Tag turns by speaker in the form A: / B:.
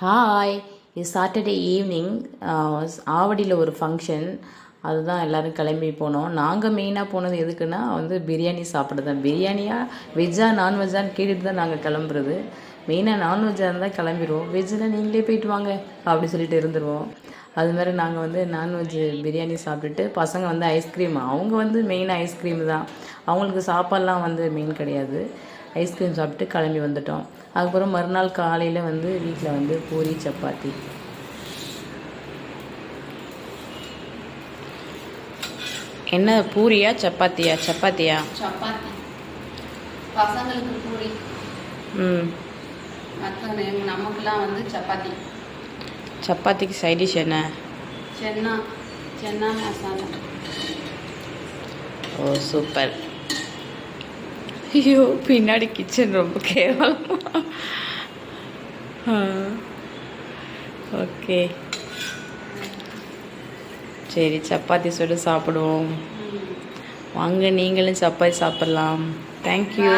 A: Hi, இது Saturday evening. ஆவடியில் ஒரு function, அதுதான் எல்லோரும் கிளம்பி போனோம். நாங்கள் மெயினாக போனது எதுக்குன்னா பிரியாணி சாப்பிட தான். பிரியாணியா வெஜ்ஜா நான்வெஜ்ஜான்னு கேட்டுட்டு தான் நாங்கள் கிளம்புறது. மெயினாக நான்வெஜ்ஜாக இருந்தால் கிளம்பிடுவோம், வெஜ்ஜில் நீங்களே போயிட்டு வாங்க அப்படி சொல்லிட்டு இருந்துருவோம். அது மாதிரி நாங்கள் நான்வெஜ் பிரியாணி சாப்பிட்டுட்டு பசங்க ஐஸ்கிரீம், அவங்க மெயினாக ஐஸ்கிரீம் தான். அவங்களுக்கு சாப்பாடெலாம் மெயின் கிடையாது. ஐஸ்கிரீம் சாப்பிட்டு கிளம்பி வந்துட்டோம். அதுக்கப்புறம் மறுநாள் காலையில் வீட்டில் பூரி சப்பாத்தி. என்ன பூரியா சப்பாத்தியா? சப்பாத்தியா?
B: சப்பாத்தி பசங்களுக்கு பூரி. நமக்குலாம் சப்பாத்தி.
A: சப்பாத்திக்கு சைடிஷ் என்ன?
B: சென்னா சென்னா மசாலா.
A: ஓ சூப்பர். ஐயோ, பின்னாடி கிச்சன் ரொம்ப கேவலமா. ஓகே, சரி சப்பாத்தி சுட்டு சாப்பிடுவோம் வாங்க. நீங்களும் சப்பாத்தி சாப்பிட்லாம். தேங்க்யூ.